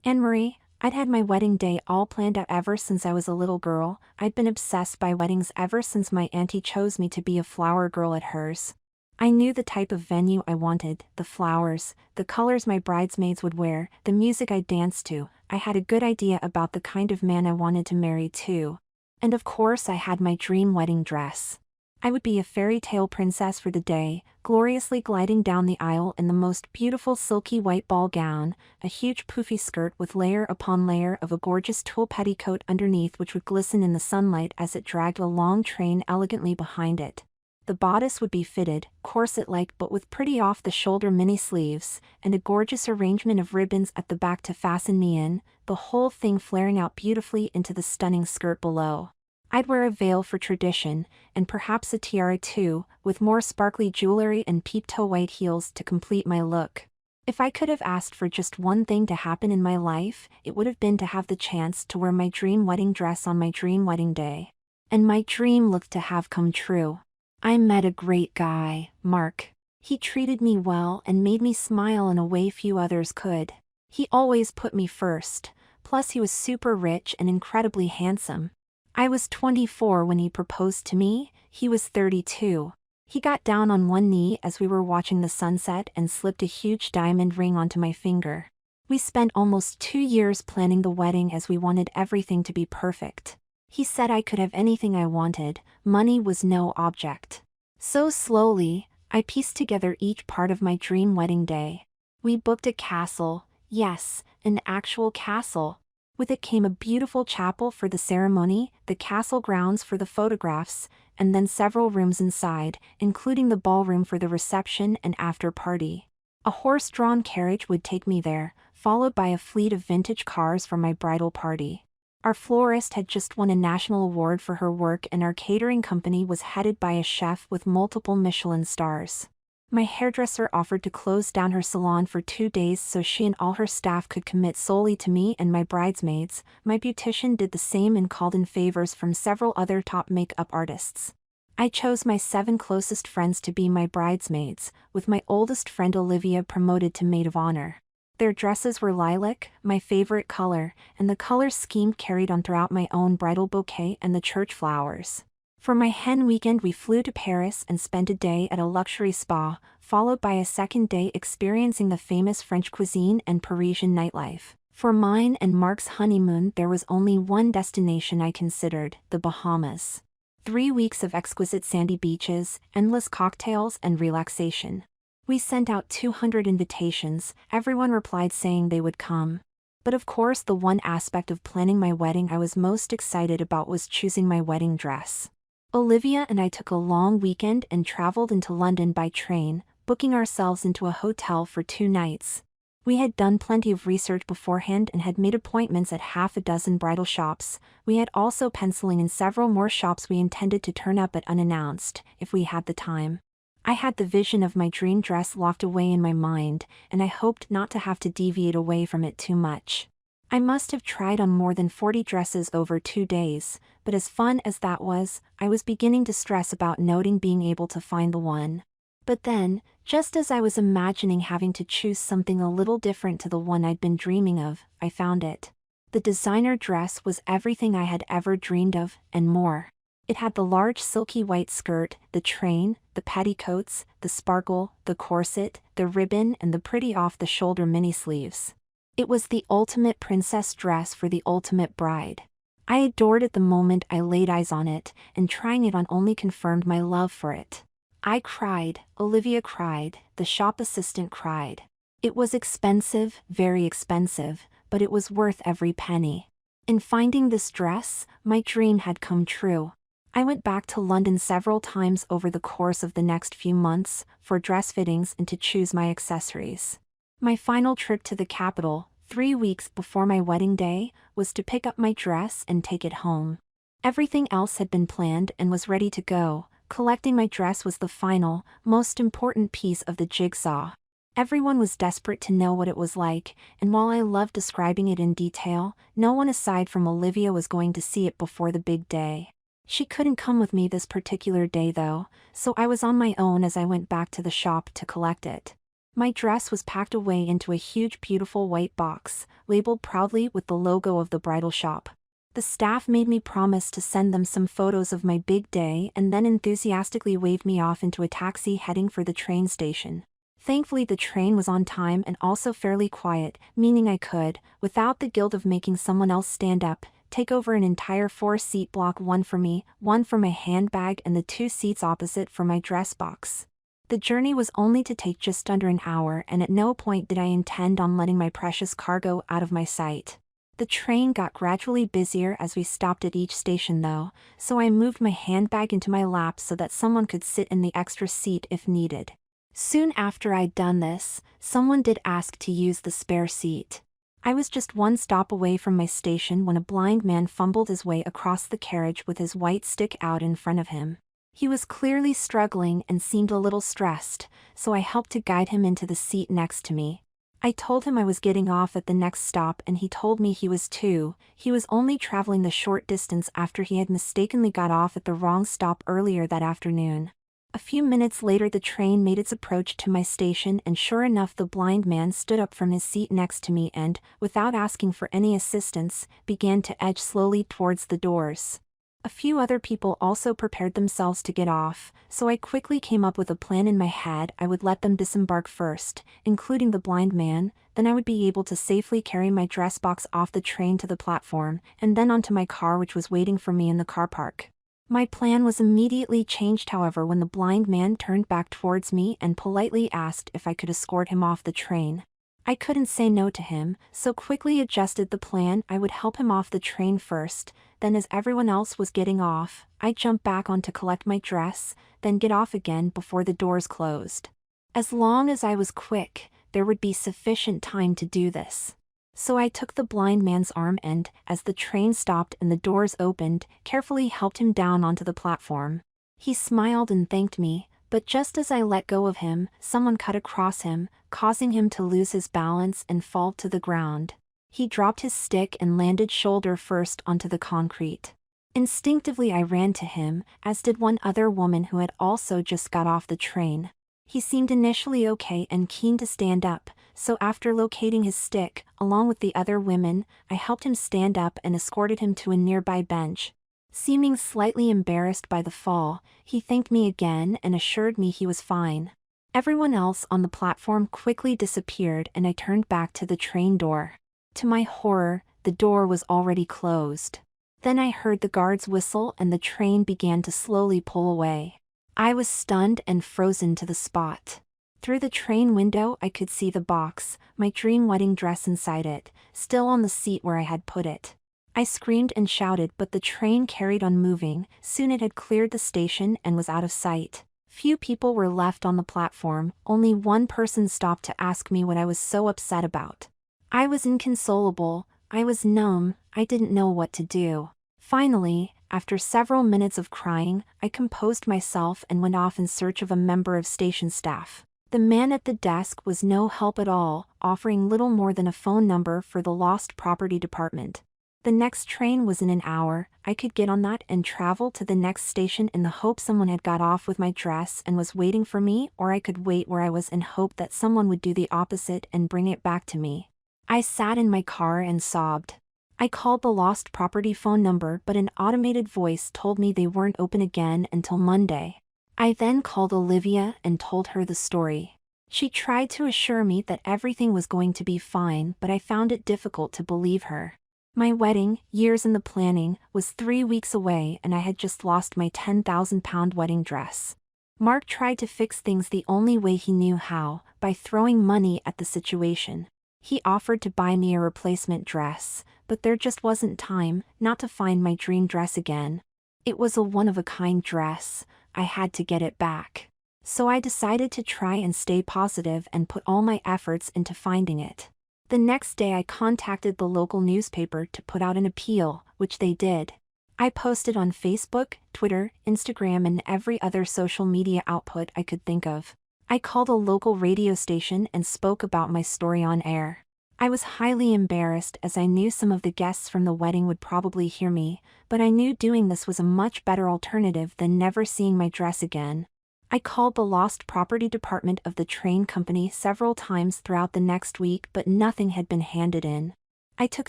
Anne-Marie, I'd had my wedding day all planned out ever since I was a little girl. I'd been obsessed by weddings ever since my auntie chose me to be a flower girl at hers. I knew the type of venue I wanted, the flowers, the colors my bridesmaids would wear, the music I'd dance to. I had a good idea about the kind of man I wanted to marry too. And of course I had my dream wedding dress. I would be a fairy tale princess for the day, gloriously gliding down the aisle in the most beautiful silky white ball gown, a huge poofy skirt with layer upon layer of a gorgeous tulle petticoat underneath which would glisten in the sunlight as it dragged a long train elegantly behind it. The bodice would be fitted, corset-like but with pretty off-the-shoulder mini sleeves, and a gorgeous arrangement of ribbons at the back to fasten me in, the whole thing flaring out beautifully into the stunning skirt below. I'd wear a veil for tradition, and perhaps a tiara too, with more sparkly jewelry and peep-toe white heels to complete my look. If I could have asked for just one thing to happen in my life, it would have been to have the chance to wear my dream wedding dress on my dream wedding day. And my dream looked to have come true. I met a great guy, Mark. He treated me well and made me smile in a way few others could. He always put me first, plus he was super rich and incredibly handsome. I was 24 when he proposed to me, he was 32. He got down on one knee as we were watching the sunset and slipped a huge diamond ring onto my finger. We spent almost 2 years planning the wedding as we wanted everything to be perfect. He said I could have anything I wanted, money was no object. So slowly, I pieced together each part of my dream wedding day. We booked a castle, yes, an actual castle. With it came a beautiful chapel for the ceremony, the castle grounds for the photographs, and then several rooms inside, including the ballroom for the reception and after party. A horse-drawn carriage would take me there, followed by a fleet of vintage cars for my bridal party. Our florist had just won a national award for her work and our catering company was headed by a chef with multiple Michelin stars. My hairdresser offered to close down her salon for 2 days so she and all her staff could commit solely to me and my bridesmaids. My beautician did the same and called in favors from several other top makeup artists. I chose my 7 closest friends to be my bridesmaids, with my oldest friend Olivia promoted to maid of honor. Their dresses were lilac, my favorite color, and the color scheme carried on throughout my own bridal bouquet and the church flowers. For my hen weekend we flew to Paris and spent a day at a luxury spa, followed by a second day experiencing the famous French cuisine and Parisian nightlife. For mine and Mark's honeymoon there was only one destination I considered, the Bahamas. 3 weeks of exquisite sandy beaches, endless cocktails and relaxation. We sent out 200 invitations, everyone replied saying they would come. But of course the one aspect of planning my wedding I was most excited about was choosing my wedding dress. Olivia and I took a long weekend and traveled into London by train, booking ourselves into a hotel for 2 nights. We had done plenty of research beforehand and had made appointments at half a dozen bridal shops. We had also penciling in several more shops we intended to turn up at unannounced, if we had the time. I had the vision of my dream dress locked away in my mind, and I hoped not to have to deviate away from it too much. I must have tried on more than 40 dresses over 2 days, but as fun as that was, I was beginning to stress about noting being able to find the one. But then, just as I was imagining having to choose something a little different to the one I'd been dreaming of, I found it. The designer dress was everything I had ever dreamed of, and more. It had the large silky white skirt, the train, the petticoats, the sparkle, the corset, the ribbon and the pretty off-the-shoulder mini sleeves. It was the ultimate princess dress for the ultimate bride. I adored it the moment I laid eyes on it, and trying it on only confirmed my love for it. I cried, Olivia cried, the shop assistant cried. It was expensive, very expensive, but it was worth every penny. In finding this dress, my dream had come true. I went back to London several times over the course of the next few months, for dress fittings and to choose my accessories. My final trip to the capital, 3 weeks before my wedding day, was to pick up my dress and take it home. Everything else had been planned and was ready to go. Collecting my dress was the final, most important piece of the jigsaw. Everyone was desperate to know what it was like, and while I loved describing it in detail, no one aside from Olivia was going to see it before the big day. She couldn't come with me this particular day though, so I was on my own as I went back to the shop to collect it. My dress was packed away into a huge beautiful white box, labeled proudly with the logo of the bridal shop. The staff made me promise to send them some photos of my big day and then enthusiastically waved me off into a taxi heading for the train station. Thankfully the train was on time and also fairly quiet, meaning I could, without the guilt of making someone else stand up, take over an entire 4-seat block, one for me, one for my handbag, and the 2 seats opposite for my dress box. The journey was only to take just under an hour, and at no point did I intend on letting my precious cargo out of my sight. The train got gradually busier as we stopped at each station though, so I moved my handbag into my lap so that someone could sit in the extra seat if needed. Soon after I'd done this, someone did ask to use the spare seat. I was just one stop away from my station when a blind man fumbled his way across the carriage with his white stick out in front of him. He was clearly struggling and seemed a little stressed, so I helped to guide him into the seat next to me. I told him I was getting off at the next stop and he told me he was too. He was only traveling the short distance after he had mistakenly got off at the wrong stop earlier that afternoon. A few minutes later the train made its approach to my station and sure enough the blind man stood up from his seat next to me and, without asking for any assistance, began to edge slowly towards the doors. A few other people also prepared themselves to get off, so I quickly came up with a plan in my head. I would let them disembark first, including the blind man, then I would be able to safely carry my dress box off the train to the platform, and then onto my car which was waiting for me in the car park. My plan was immediately changed however when the blind man turned back towards me and politely asked if I could escort him off the train. I couldn't say no to him, so quickly adjusted the plan. I would help him off the train first, then as everyone else was getting off, I'd jump back on to collect my dress, then get off again before the doors closed. As long as I was quick, there would be sufficient time to do this. So I took the blind man's arm and, as the train stopped and the doors opened, carefully helped him down onto the platform. He smiled and thanked me, but just as I let go of him, someone cut across him, causing him to lose his balance and fall to the ground. He dropped his stick and landed shoulder first onto the concrete. Instinctively I ran to him, as did one other woman who had also just got off the train. He seemed initially okay and keen to stand up, so after locating his stick, along with the other women, I helped him stand up and escorted him to a nearby bench. Seeming slightly embarrassed by the fall, he thanked me again and assured me he was fine. Everyone else on the platform quickly disappeared and I turned back to the train door. To my horror, the door was already closed. Then I heard the guard's whistle and the train began to slowly pull away. I was stunned and frozen to the spot. Through the train window I could see the box, my dream wedding dress inside it, still on the seat where I had put it. I screamed and shouted but the train carried on moving. Soon it had cleared the station and was out of sight. Few people were left on the platform, only one person stopped to ask me what I was so upset about. I was inconsolable, I was numb, I didn't know what to do. Finally, after several minutes of crying, I composed myself and went off in search of a member of station staff. The man at the desk was no help at all, offering little more than a phone number for the lost property department. The next train was in an hour. I could get on that and travel to the next station in the hope someone had got off with my dress and was waiting for me, or I could wait where I was and hope that someone would do the opposite and bring it back to me. I sat in my car and sobbed. I called the lost property phone number but an automated voice told me they weren't open again until Monday. I then called Olivia and told her the story. She tried to assure me that everything was going to be fine but I found it difficult to believe her. My wedding, years in the planning, was 3 weeks away and I had just lost my £10,000 wedding dress. Mark tried to fix things the only way he knew how, by throwing money at the situation. He offered to buy me a replacement dress, but there just wasn't time, not to find my dream dress again. It was a one-of-a-kind dress, I had to get it back. So I decided to try and stay positive and put all my efforts into finding it. The next day I contacted the local newspaper to put out an appeal, which they did. I posted on Facebook, Twitter, Instagram and every other social media output I could think of. I called a local radio station and spoke about my story on air. I was highly embarrassed as I knew some of the guests from the wedding would probably hear me, but I knew doing this was a much better alternative than never seeing my dress again. I called the lost property department of the train company several times throughout the next week, but nothing had been handed in. I took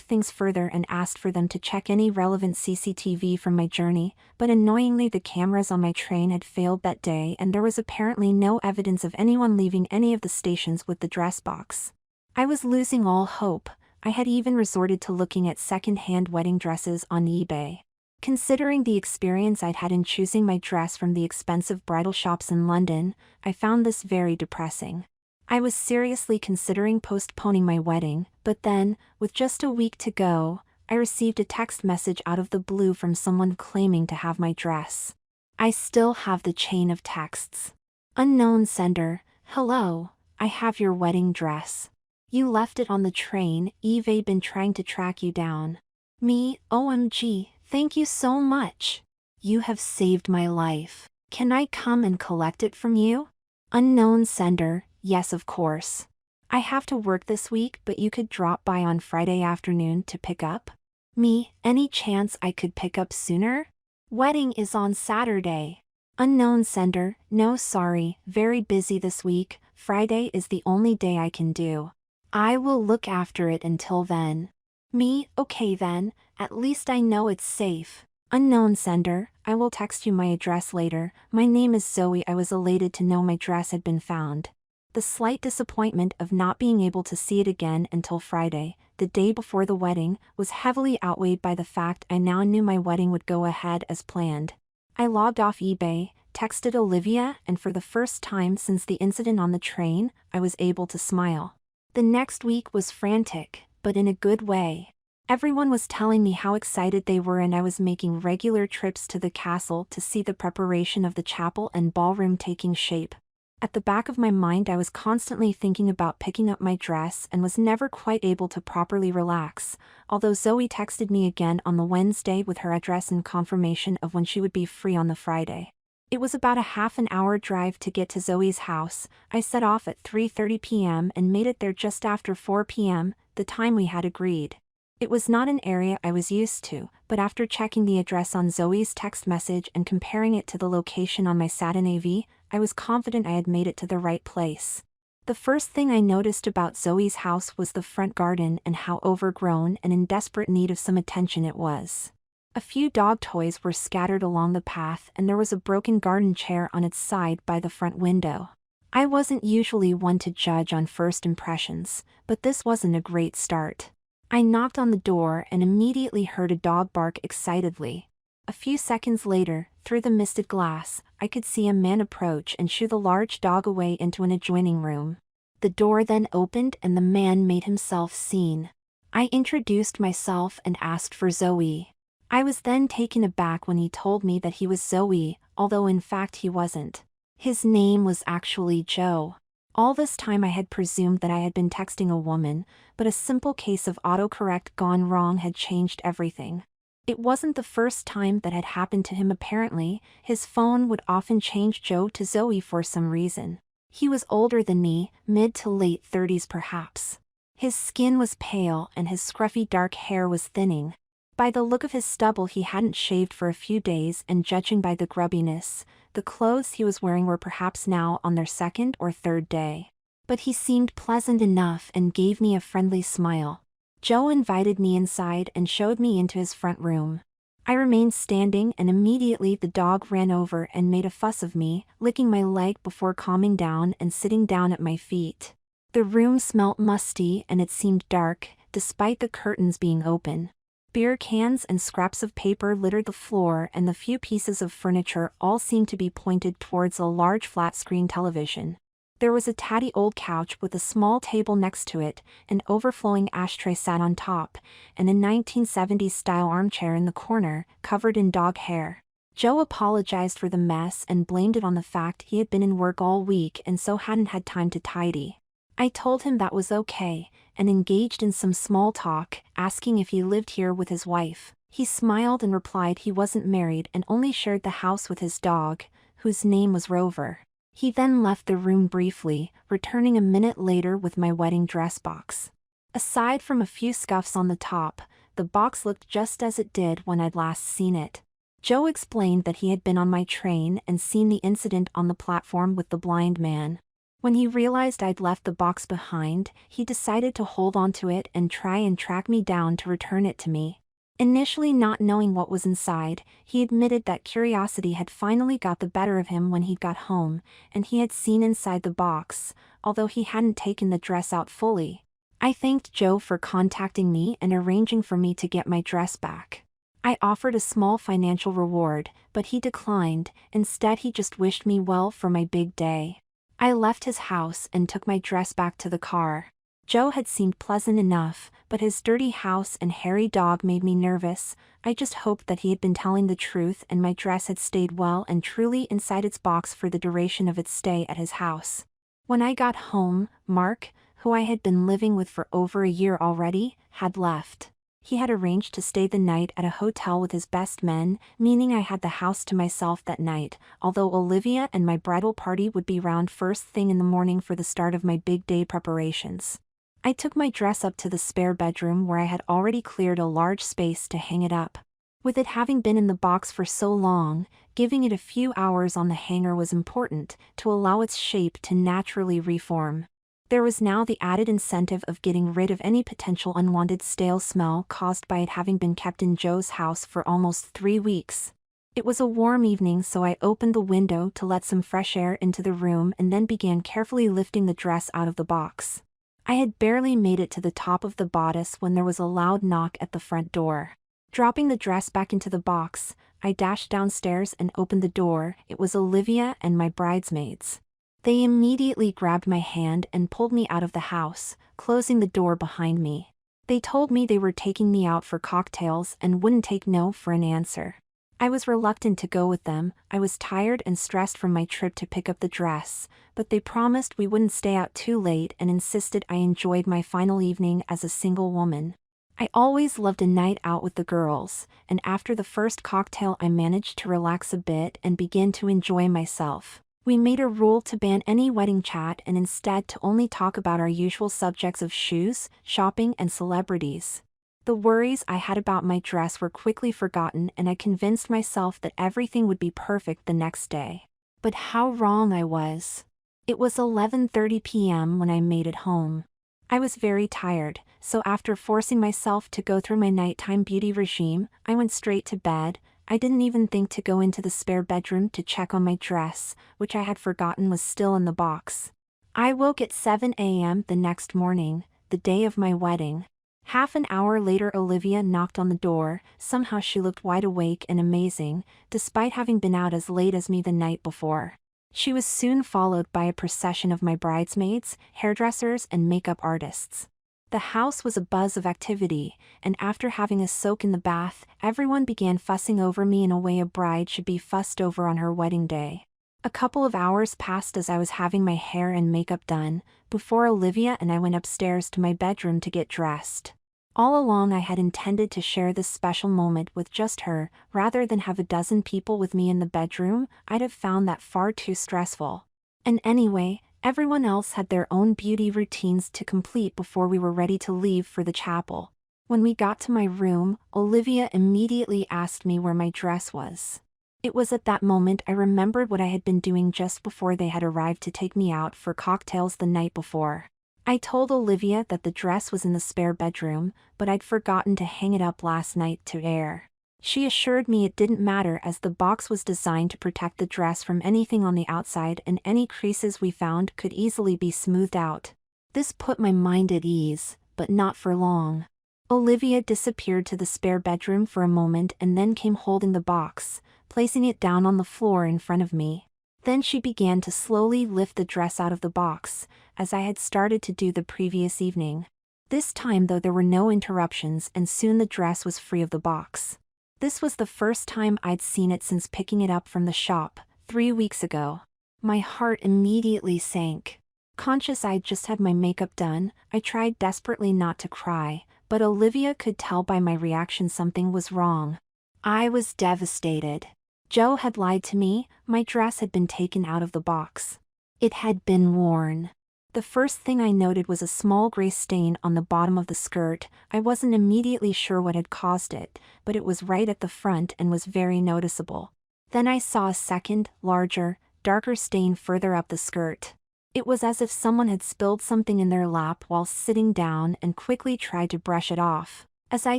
things further and asked for them to check any relevant CCTV from my journey, but annoyingly the cameras on my train had failed that day and there was apparently no evidence of anyone leaving any of the stations with the dress box. I was losing all hope. I had even resorted to looking at second-hand wedding dresses on eBay. Considering the experience I'd had in choosing my dress from the expensive bridal shops in London, I found this very depressing. I was seriously considering postponing my wedding, but then, with just a week to go, I received a text message out of the blue from someone claiming to have my dress. I still have the chain of texts. Unknown sender, hello, I have your wedding dress. You left it on the train, Eve'd been trying to track you down. Me, OMG, thank you so much. You have saved my life. Can I come and collect it from you? Unknown sender, yes of course. I have to work this week, but you could drop by on Friday afternoon to pick up? Me, any chance I could pick up sooner? Wedding is on Saturday. Unknown sender, no sorry, very busy this week, Friday is the only day I can do. I will look after it until then. Me, okay then, at least I know it's safe. Unknown sender, I will text you my address later. My name is Zoe. I was elated to know my dress had been found. The slight disappointment of not being able to see it again until Friday, the day before the wedding, was heavily outweighed by the fact I now knew my wedding would go ahead as planned. I logged off eBay, texted Olivia, and for the first time since the incident on the train, I was able to smile. The next week was frantic, but in a good way. Everyone was telling me how excited they were, and I was making regular trips to the castle to see the preparation of the chapel and ballroom taking shape. At the back of my mind I was constantly thinking about picking up my dress and was never quite able to properly relax, although Zoe texted me again on the Wednesday with her address and confirmation of when she would be free on the Friday. It was about a half an hour drive to get to Zoe's house. I set off at 3:30 p.m. and made it there just after 4 p.m., the time we had agreed. It was not an area I was used to, but after checking the address on Zoe's text message and comparing it to the location on my Sat-nav, I was confident I had made it to the right place. The first thing I noticed about Zoe's house was the front garden and how overgrown and in desperate need of some attention it was. A few dog toys were scattered along the path and there was a broken garden chair on its side by the front window. I wasn't usually one to judge on first impressions, but this wasn't a great start. I knocked on the door and immediately heard a dog bark excitedly. A few seconds later, through the misted glass, I could see a man approach and shoo the large dog away into an adjoining room. The door then opened and the man made himself seen. I introduced myself and asked for Zoe. I was then taken aback when he told me that he was Zoe, although in fact he wasn't. His name was actually Joe. All this time I had presumed that I had been texting a woman, but a simple case of autocorrect gone wrong had changed everything. It wasn't the first time that had happened to him apparently. His phone would often change Joe to Zoe for some reason. He was older than me, mid to late 30s perhaps. His skin was pale and his scruffy dark hair was thinning. By the look of his stubble he hadn't shaved for a few days, and judging by the grubbiness, the clothes he was wearing were perhaps now on their second or third day. But he seemed pleasant enough and gave me a friendly smile. Joe invited me inside and showed me into his front room. I remained standing and immediately the dog ran over and made a fuss of me, licking my leg before calming down and sitting down at my feet. The room smelt musty and it seemed dark, despite the curtains being open. Beer cans and scraps of paper littered the floor, and the few pieces of furniture all seemed to be pointed towards a large flat-screen television. There was a tatty old couch with a small table next to it, an overflowing ashtray sat on top, and a 1970s-style armchair in the corner, covered in dog hair. Joe apologized for the mess and blamed it on the fact he had been in work all week and so hadn't had time to tidy. I told him that was okay, and engaged in some small talk, asking if he lived here with his wife. He smiled and replied he wasn't married and only shared the house with his dog, whose name was Rover. He then left the room briefly, returning a minute later with my wedding dress box. Aside from a few scuffs on the top, the box looked just as it did when I'd last seen it. Joe explained that he had been on my train and seen the incident on the platform with the blind man. When he realized I'd left the box behind, he decided to hold onto it and try and track me down to return it to me. Initially not knowing what was inside, he admitted that curiosity had finally got the better of him when he got home, and he had seen inside the box, although he hadn't taken the dress out fully. I thanked Joe for contacting me and arranging for me to get my dress back. I offered a small financial reward, but he declined. Instead, he just wished me well for my big day. I left his house and took my dress back to the car. Joe had seemed pleasant enough, but his dirty house and hairy dog made me nervous. I just hoped that he had been telling the truth and my dress had stayed well and truly inside its box for the duration of its stay at his house. When I got home, Mark, who I had been living with for over a year already, had left. He had arranged to stay the night at a hotel with his best men, meaning I had the house to myself that night, although Olivia and my bridal party would be round first thing in the morning for the start of my big day preparations. I took my dress up to the spare bedroom where I had already cleared a large space to hang it up. With it having been in the box for so long, giving it a few hours on the hanger was important to allow its shape to naturally reform. There was now the added incentive of getting rid of any potential unwanted stale smell caused by it having been kept in Joe's house for almost 3 weeks. It was a warm evening, so I opened the window to let some fresh air into the room and then began carefully lifting the dress out of the box. I had barely made it to the top of the bodice when there was a loud knock at the front door. Dropping the dress back into the box, I dashed downstairs and opened the door. It was Olivia and my bridesmaids. They immediately grabbed my hand and pulled me out of the house, closing the door behind me. They told me they were taking me out for cocktails and wouldn't take no for an answer. I was reluctant to go with them. I was tired and stressed from my trip to pick up the dress, but they promised we wouldn't stay out too late and insisted I enjoyed my final evening as a single woman. I always loved a night out with the girls, and after the first cocktail I managed to relax a bit and begin to enjoy myself. We made a rule to ban any wedding chat and instead to only talk about our usual subjects of shoes, shopping, and celebrities. The worries I had about my dress were quickly forgotten, and I convinced myself that everything would be perfect the next day. But how wrong I was. It was 11:30 p.m. when I made it home. I was very tired, so after forcing myself to go through my nighttime beauty regime, I went straight to bed. I didn't even think to go into the spare bedroom to check on my dress, which I had forgotten was still in the box. I woke at 7 a.m. the next morning, the day of my wedding. Half an hour later, Olivia knocked on the door. Somehow she looked wide awake and amazing, despite having been out as late as me the night before. She was soon followed by a procession of my bridesmaids, hairdressers, and makeup artists. The house was a buzz of activity, and after having a soak in the bath, everyone began fussing over me in a way a bride should be fussed over on her wedding day. A couple of hours passed as I was having my hair and makeup done, before Olivia and I went upstairs to my bedroom to get dressed. All along I had intended to share this special moment with just her, rather than have a dozen people with me in the bedroom. I'd have found that far too stressful. And anyway, everyone else had their own beauty routines to complete before we were ready to leave for the chapel. When we got to my room, Olivia immediately asked me where my dress was. It was at that moment I remembered what I had been doing just before they had arrived to take me out for cocktails the night before. I told Olivia that the dress was in the spare bedroom, but I'd forgotten to hang it up last night to air. She assured me it didn't matter as the box was designed to protect the dress from anything on the outside and any creases we found could easily be smoothed out. This put my mind at ease, but not for long. Olivia disappeared to the spare bedroom for a moment and then came holding the box, placing it down on the floor in front of me. Then she began to slowly lift the dress out of the box, as I had started to do the previous evening. This time though there were no interruptions and soon the dress was free of the box. This was the first time I'd seen it since picking it up from the shop, 3 weeks ago. My heart immediately sank. Conscious I'd just had my makeup done, I tried desperately not to cry, but Olivia could tell by my reaction something was wrong. I was devastated. Joe had lied to me. My dress had been taken out of the box. It had been worn. The first thing I noted was a small gray stain on the bottom of the skirt. I wasn't immediately sure what had caused it, but it was right at the front and was very noticeable. Then I saw a second, larger, darker stain further up the skirt. It was as if someone had spilled something in their lap while sitting down and quickly tried to brush it off. As I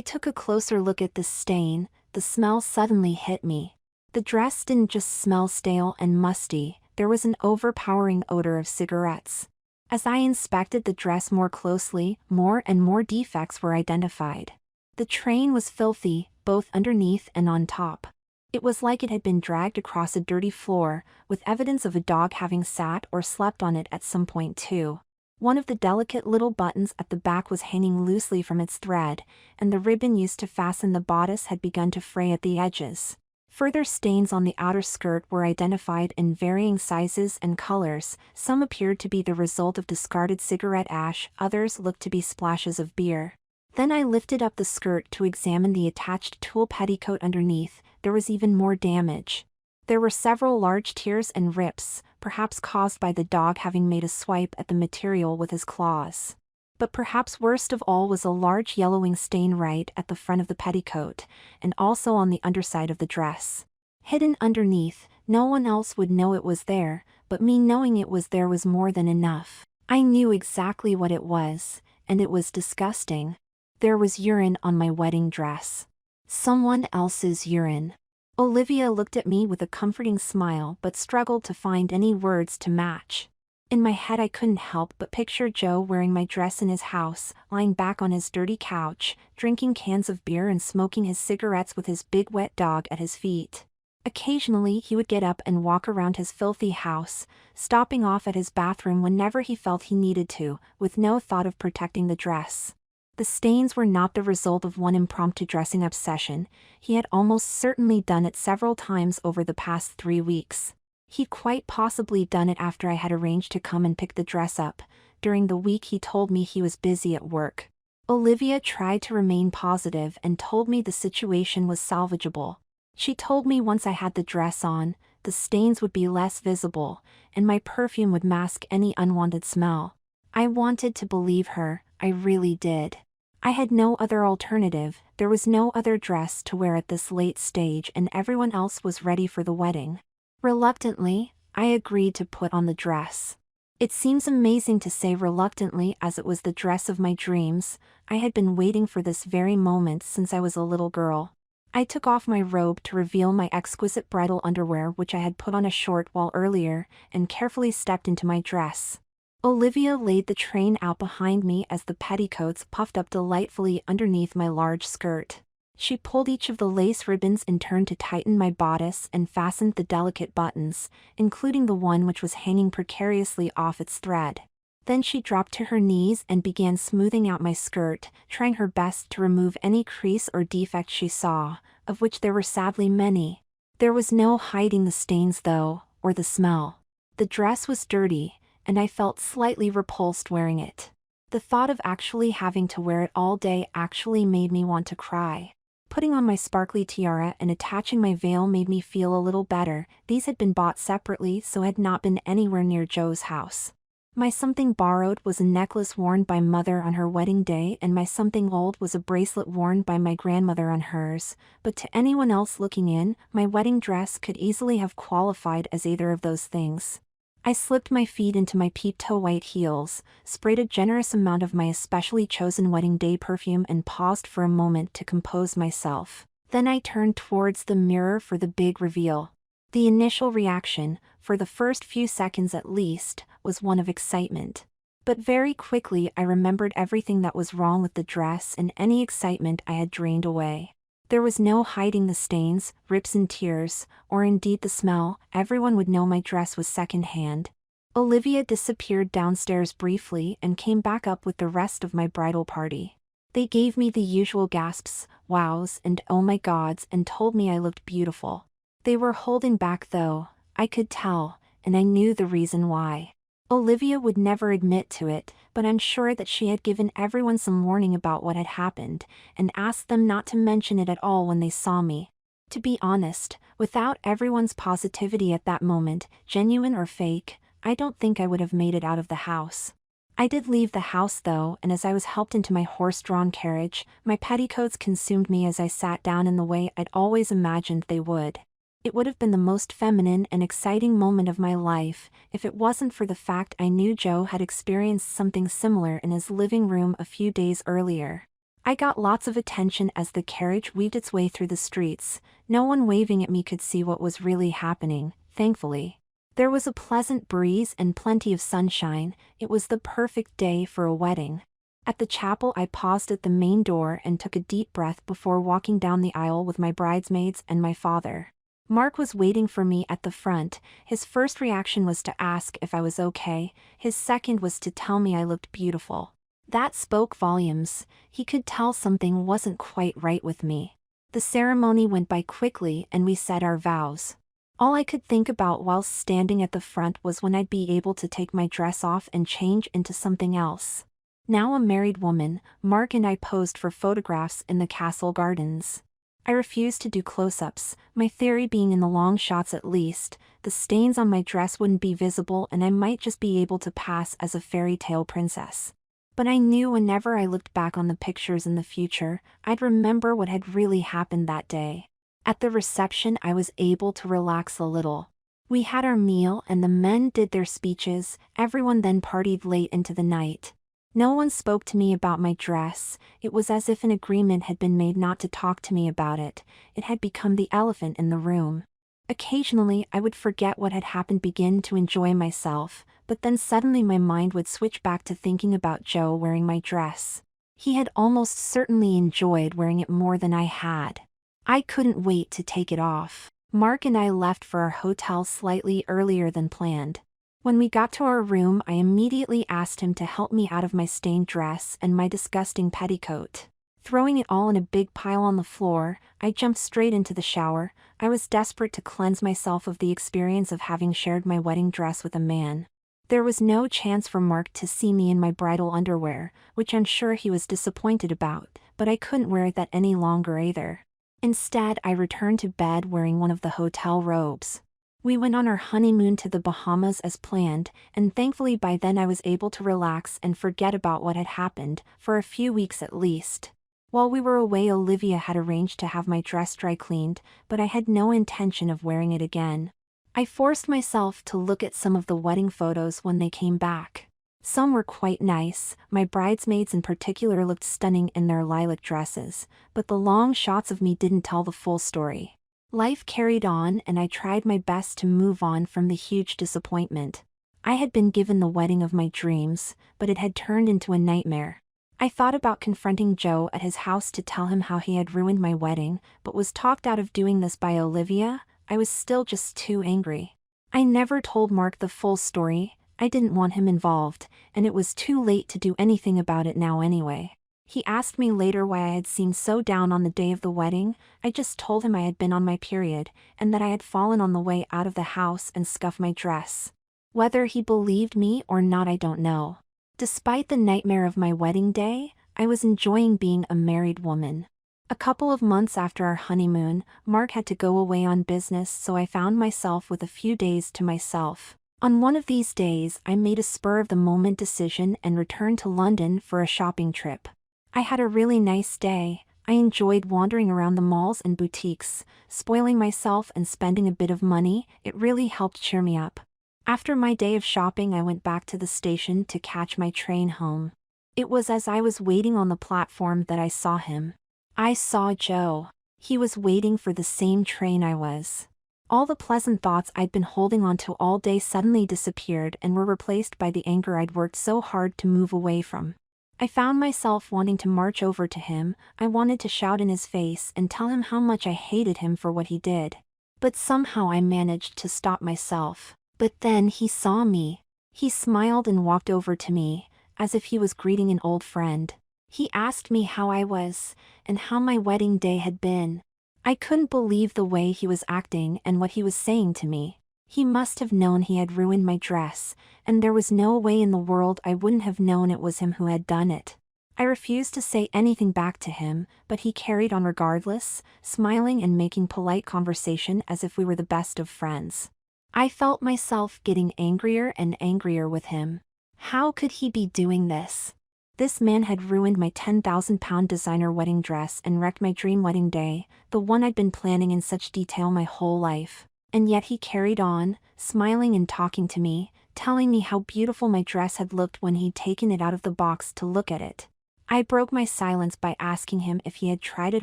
took a closer look at this stain, the smell suddenly hit me. The dress didn't just smell stale and musty, there was an overpowering odor of cigarettes. As I inspected the dress more closely, more and more defects were identified. The train was filthy, both underneath and on top. It was like it had been dragged across a dirty floor, with evidence of a dog having sat or slept on it at some point too. One of the delicate little buttons at the back was hanging loosely from its thread, and the ribbon used to fasten the bodice had begun to fray at the edges. Further stains on the outer skirt were identified in varying sizes and colors. Some appeared to be the result of discarded cigarette ash, others looked to be splashes of beer. Then I lifted up the skirt to examine the attached tulle petticoat underneath. There was even more damage. There were several large tears and rips, perhaps caused by the dog having made a swipe at the material with his claws. But perhaps worst of all was a large yellowing stain right at the front of the petticoat, and also on the underside of the dress. Hidden underneath, no one else would know it was there, but me knowing it was there was more than enough. I knew exactly what it was, and it was disgusting. There was urine on my wedding dress. Someone else's urine. Olivia looked at me with a comforting smile but struggled to find any words to match. In my head I couldn't help but picture Joe wearing my dress in his house, lying back on his dirty couch, drinking cans of beer and smoking his cigarettes with his big wet dog at his feet. Occasionally he would get up and walk around his filthy house, stopping off at his bathroom whenever he felt he needed to, with no thought of protecting the dress. The stains were not the result of one impromptu dressing up session. He had almost certainly done it several times over the past 3 weeks. He'd quite possibly done it after I had arranged to come and pick the dress up. During the week he told me he was busy at work. Olivia tried to remain positive and told me the situation was salvageable. She told me once I had the dress on, the stains would be less visible, and my perfume would mask any unwanted smell. I wanted to believe her, I really did. I had no other alternative, there was no other dress to wear at this late stage and everyone else was ready for the wedding. Reluctantly, I agreed to put on the dress. It seems amazing to say reluctantly as it was the dress of my dreams. I had been waiting for this very moment since I was a little girl. I took off my robe to reveal my exquisite bridal underwear which I had put on a short while earlier, and carefully stepped into my dress. Olivia laid the train out behind me as the petticoats puffed up delightfully underneath my large skirt. She pulled each of the lace ribbons in turn to tighten my bodice and fastened the delicate buttons, including the one which was hanging precariously off its thread. Then she dropped to her knees and began smoothing out my skirt, trying her best to remove any crease or defect she saw, of which there were sadly many. There was no hiding the stains though, or the smell. The dress was dirty, and I felt slightly repulsed wearing it. The thought of actually having to wear it all day actually made me want to cry. Putting on my sparkly tiara and attaching my veil made me feel a little better. These had been bought separately so had not been anywhere near Joe's house. My something borrowed was a necklace worn by Mother on her wedding day, and my something old was a bracelet worn by my grandmother on hers, but to anyone else looking in, my wedding dress could easily have qualified as either of those things. I slipped my feet into my peep-toe white heels, sprayed a generous amount of my especially chosen wedding day perfume and paused for a moment to compose myself. Then I turned towards the mirror for the big reveal. The initial reaction, for the first few seconds at least, was one of excitement. But very quickly I remembered everything that was wrong with the dress and any excitement I had drained away. There was no hiding the stains, rips and tears, or indeed the smell. Everyone would know my dress was second-hand. Olivia disappeared downstairs briefly and came back up with the rest of my bridal party. They gave me the usual gasps, wows and oh my gods, and told me I looked beautiful. They were holding back though, I could tell, and I knew the reason why. Olivia would never admit to it, but I'm sure that she had given everyone some warning about what had happened, and asked them not to mention it at all when they saw me. To be honest, without everyone's positivity at that moment, genuine or fake, I don't think I would have made it out of the house. I did leave the house though, and as I was helped into my horse-drawn carriage, my petticoats consumed me as I sat down in the way I'd always imagined they would. It would have been the most feminine and exciting moment of my life, if it wasn't for the fact I knew Joe had experienced something similar in his living room a few days earlier. I got lots of attention as the carriage weaved its way through the streets. No one waving at me could see what was really happening, thankfully. There was a pleasant breeze and plenty of sunshine. It was the perfect day for a wedding. At the chapel I paused at the main door and took a deep breath before walking down the aisle with my bridesmaids and my father. Mark was waiting for me at the front. His first reaction was to ask if I was okay. His second was to tell me I looked beautiful. That spoke volumes. He could tell something wasn't quite right with me. The ceremony went by quickly and we said our vows. All I could think about while standing at the front was when I'd be able to take my dress off and change into something else. Now a married woman, Mark and I posed for photographs in the castle gardens. I refused to do close-ups, my theory being in the long shots at least, the stains on my dress wouldn't be visible and I might just be able to pass as a fairy tale princess. But I knew whenever I looked back on the pictures in the future, I'd remember what had really happened that day. At the reception I was able to relax a little. We had our meal and the men did their speeches. Everyone then partied late into the night. No one spoke to me about my dress. It was as if an agreement had been made not to talk to me about it. It had become the elephant in the room. Occasionally I would forget what had happened, begin to enjoy myself, but then suddenly my mind would switch back to thinking about Joe wearing my dress. He had almost certainly enjoyed wearing it more than I had. I couldn't wait to take it off. Mark and I left for our hotel slightly earlier than planned. When we got to our room, I immediately asked him to help me out of my stained dress and my disgusting petticoat. Throwing it all in a big pile on the floor, I jumped straight into the shower. I was desperate to cleanse myself of the experience of having shared my wedding dress with a man. There was no chance for Mark to see me in my bridal underwear, which I'm sure he was disappointed about, but I couldn't wear that any longer either. Instead, I returned to bed wearing one of the hotel robes. We went on our honeymoon to the Bahamas as planned, and thankfully by then I was able to relax and forget about what had happened, for a few weeks at least. While we were away, Olivia had arranged to have my dress dry cleaned, but I had no intention of wearing it again. I forced myself to look at some of the wedding photos when they came back. Some were quite nice. My bridesmaids in particular looked stunning in their lilac dresses, but the long shots of me didn't tell the full story. Life carried on and I tried my best to move on from the huge disappointment. I had been given the wedding of my dreams, but it had turned into a nightmare. I thought about confronting Joe at his house to tell him how he had ruined my wedding, but was talked out of doing this by Olivia. I was still just too angry. I never told Mark the full story. I didn't want him involved, and it was too late to do anything about it now anyway. He asked me later why I had seemed so down on the day of the wedding. I just told him I had been on my period, and that I had fallen on the way out of the house and scuffed my dress. Whether he believed me or not, I don't know. Despite the nightmare of my wedding day, I was enjoying being a married woman. A couple of months after our honeymoon, Mark had to go away on business, so I found myself with a few days to myself. On one of these days, I made a spur-of-the-moment decision and returned to London for a shopping trip. I had a really nice day. I enjoyed wandering around the malls and boutiques, spoiling myself and spending a bit of money. It really helped cheer me up. After my day of shopping, I went back to the station to catch my train home. It was as I was waiting on the platform that I saw him. I saw Joe. He was waiting for the same train I was. All the pleasant thoughts I'd been holding on to all day suddenly disappeared and were replaced by the anger I'd worked so hard to move away from. I found myself wanting to march over to him. I wanted to shout in his face and tell him how much I hated him for what he did. But somehow I managed to stop myself. But then he saw me. He smiled and walked over to me, as if he was greeting an old friend. He asked me how I was, and how my wedding day had been. I couldn't believe the way he was acting and what he was saying to me. He must have known he had ruined my dress, and there was no way in the world I wouldn't have known it was him who had done it. I refused to say anything back to him, but he carried on regardless, smiling and making polite conversation as if we were the best of friends. I felt myself getting angrier and angrier with him. How could he be doing this? This man had ruined my 10,000-pound designer wedding dress and wrecked my dream wedding day, the one I'd been planning in such detail my whole life. And yet he carried on, smiling and talking to me, telling me how beautiful my dress had looked when he'd taken it out of the box to look at it. I broke my silence by asking him if he had tried it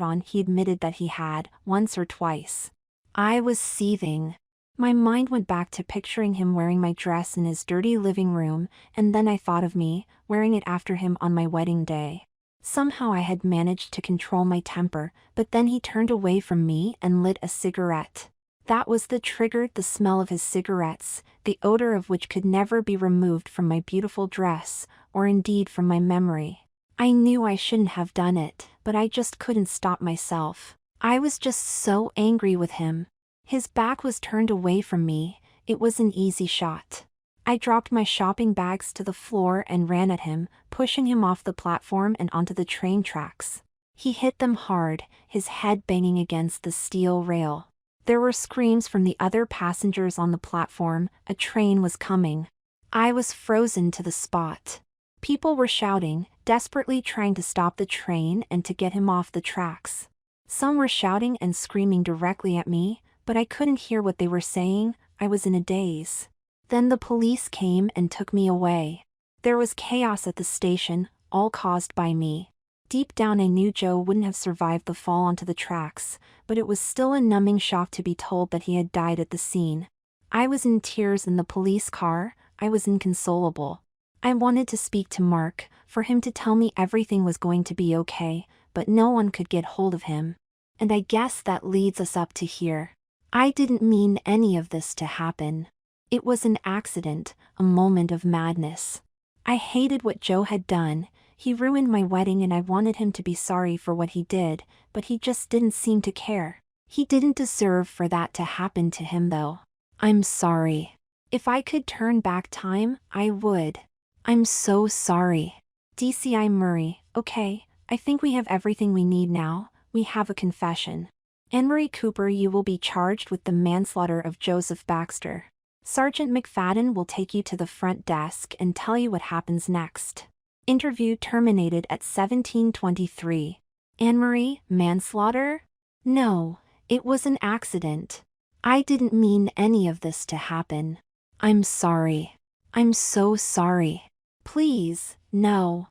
on. He admitted that he had, once or twice. I was seething. My mind went back to picturing him wearing my dress in his dirty living room, and then I thought of me, wearing it after him on my wedding day. Somehow I had managed to control my temper, but then he turned away from me and lit a cigarette. That was the trigger, the smell of his cigarettes, the odor of which could never be removed from my beautiful dress, or indeed from my memory. I knew I shouldn't have done it, but I just couldn't stop myself. I was just so angry with him. His back was turned away from me. It was an easy shot. I dropped my shopping bags to the floor and ran at him, pushing him off the platform and onto the train tracks. He hit them hard, his head banging against the steel rail. There were screams from the other passengers on the platform. A train was coming. I was frozen to the spot. People were shouting, desperately trying to stop the train and to get him off the tracks. Some were shouting and screaming directly at me, but I couldn't hear what they were saying. I was in a daze. Then the police came and took me away. There was chaos at the station, all caused by me. Deep down I knew Joe wouldn't have survived the fall onto the tracks, but it was still a numbing shock to be told that he had died at the scene. I was in tears in the police car. I was inconsolable. I wanted to speak to Mark, for him to tell me everything was going to be okay, but no one could get hold of him. And I guess that leads us up to here. I didn't mean any of this to happen. It was an accident, a moment of madness. I hated what Joe had done. He ruined my wedding and I wanted him to be sorry for what he did, but he just didn't seem to care. He didn't deserve for that to happen to him though. I'm sorry. If I could turn back time, I would. I'm so sorry. DCI Murray. Okay, I think we have everything we need now. We have a confession. Anne-Marie Cooper, you will be charged with the manslaughter of Joseph Baxter. Sergeant McFadden will take you to the front desk and tell you what happens next. Interview terminated at 17:23. Anne-Marie, manslaughter? No, it was an accident. I didn't mean any of this to happen. I'm sorry. I'm so sorry. Please, no.